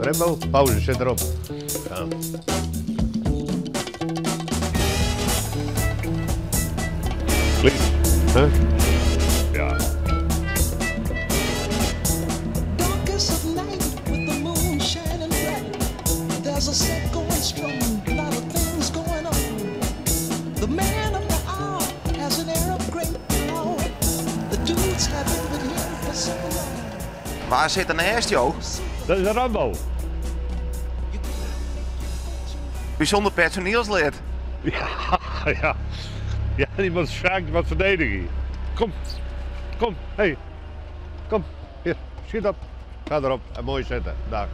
Rembo, pauze, zit erop. Ja. Klinkt, hè? Ja. There's a set going strong, a lot of things going on. The man of the hour has an air of great power. The dudes haven't been here for so long. Waar zit er naast, joh? Dat is een Rambo. Bijzonder personeelslid. Ja, ja. Ja, die moet schaak wat verdedigen. Kom, kom, hé. Hey. Kom, hier, schiet op. Ga erop en mooi zitten, daar.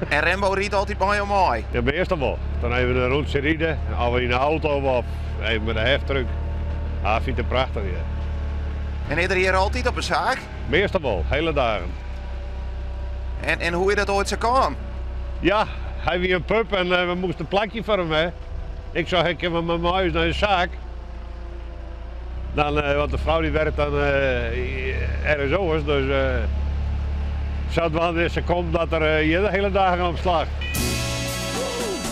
En Rembo riet altijd mooi mooi. Ja, maar eerst wel. Dan hebben we een rondje rijden, of in de auto of even met een heftruck. Ah, vindt het prachtig, ja. En is er hier altijd op een zaak? Meestal wel, hele dagen. En hoe is dat ooit zo kan? Ja, hij was een pub en we moesten een plakje voor hem, hè. Ik zag ik met mijn huis naar de zaak. Dan, want de vrouw die werkt dan ergens anders, dus zat wel in de komt dat er hier de hele dagen op slag.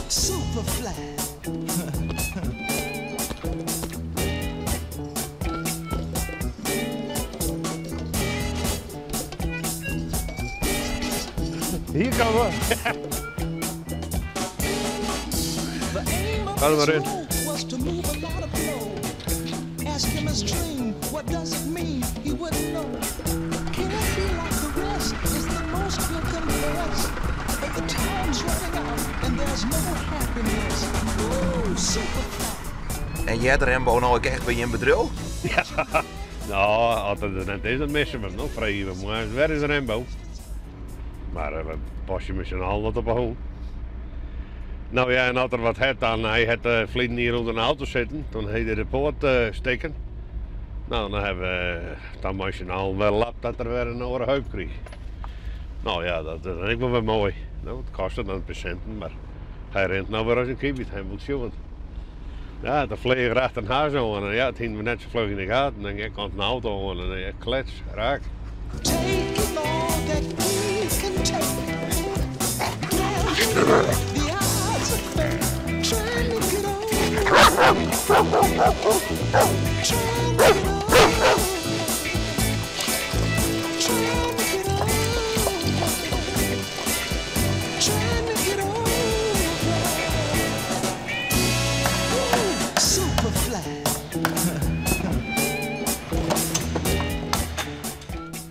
Superfly. Hier komen we. Ga er maar in. Ask him his dream, what does it mean? He wouldn't know. Can it be like the rest? Is the most he'll confess? But the time's running out and there's no happiness. Ooh, Superfly. En jij, Rembo, nou ook echt bij je in bedrijf? Ja, nou, altijd net is dat missen we nog vrij. Maar waar is Rembo? Maar pas je met z'n handen op een hoog. Nou ja, en als er wat had dan, hij had vliegen hier onder een auto zitten, toen hij de poort steken. Nou, dan hebben we dan machinaal wel lap dat er weer een oren heup kreeg. Nou ja, dat is ook wel weer mooi. Nou, het kostte dan patiënten, maar hij rent nou weer als een kiebit, hij moet zien. Ja, de vleger achter een huis aan en ja, het hing me net zo vlug in de gaten. En dan komt een auto aan en klets, raak. Taking all that we can take.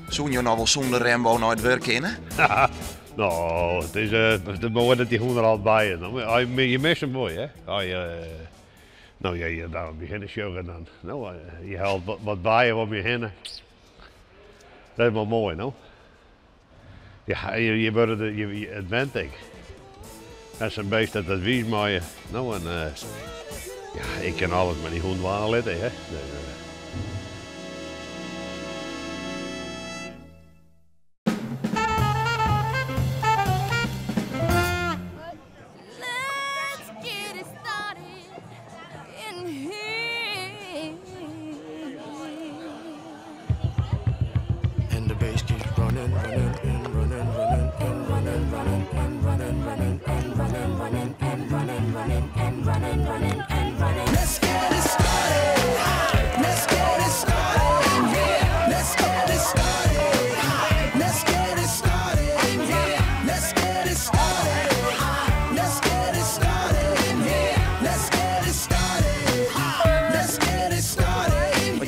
Zoen je nou wel zonder Rembo nooit werk in? Nou, het is de mooi dat die hoen er al bij is. Je mist hem mooi, hè? Nou ja, je daar beginnen sjoggen dan. Nou, je haalt wat bijen om je heen. Dat is wel mooi, nou. Ja, je wordt het bent ik. Dat is een beest dat wies maaien. Nou, en ja, ik kan alles met die hoen wel letten, hè?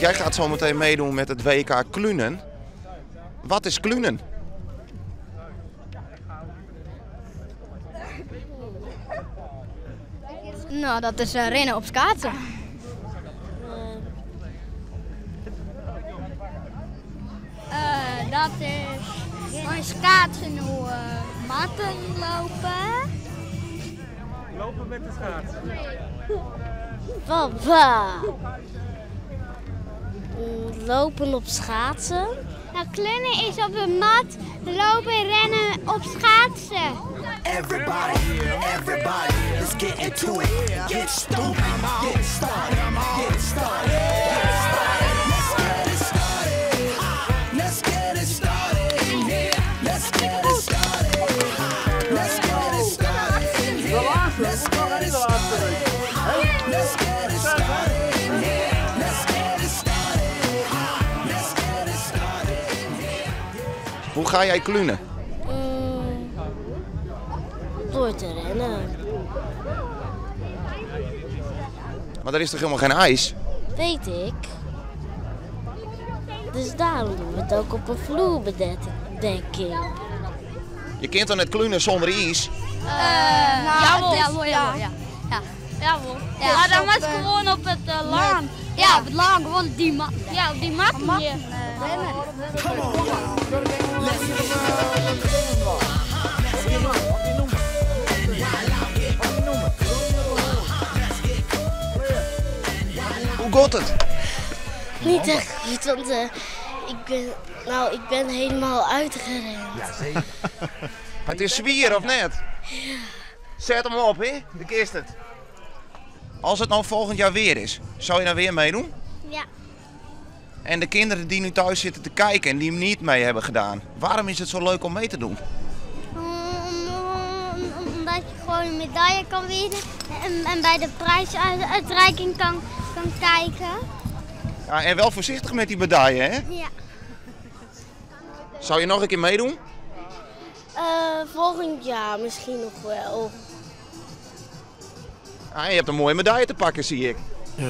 Jij gaat zo meteen meedoen met het WK Klunen. Wat is Klunen? Nou, dat is rennen op schaatsen. Dat is een schaatsen hoe matten lopen. Lopen met de schaatsen. Papa. Lopen op schaatsen. Nou, klunnen is op een mat lopen en rennen op schaatsen. Everybody, let's get into it. Get stupid, get started, get started, get started. Let's get it started. Let's get it started. Let's get it started. Hoe ga jij klunen? Door te rennen. Maar er is toch helemaal geen ijs? Weet ik. Dus daarom doen we het ook op een vloerbedekking. Je kunt toch net klunen zonder ijs? Jawel. Ja. Maar dan was het gewoon op het laan. Ja, op het laan, gewoon die mat. Ja, op die mat hier. Hoe gaat het? Niet echt goed, want ik ben helemaal uitgerend. Het is zwier of net? Ja. Zet hem op, hè? De kist het. Als het nou volgend jaar weer is, zou je dan weer meedoen? Ja. En de kinderen die nu thuis zitten te kijken en die hem niet mee hebben gedaan, waarom is het zo leuk om mee te doen? Omdat je gewoon een medaille kan winnen en bij de prijsuitreiking kan kijken. Ja, en wel voorzichtig met die medaille, hè? Ja. Zou je nog een keer meedoen? Volgend jaar misschien nog wel. Ah, je hebt een mooie medaille te pakken, zie ik. Ja.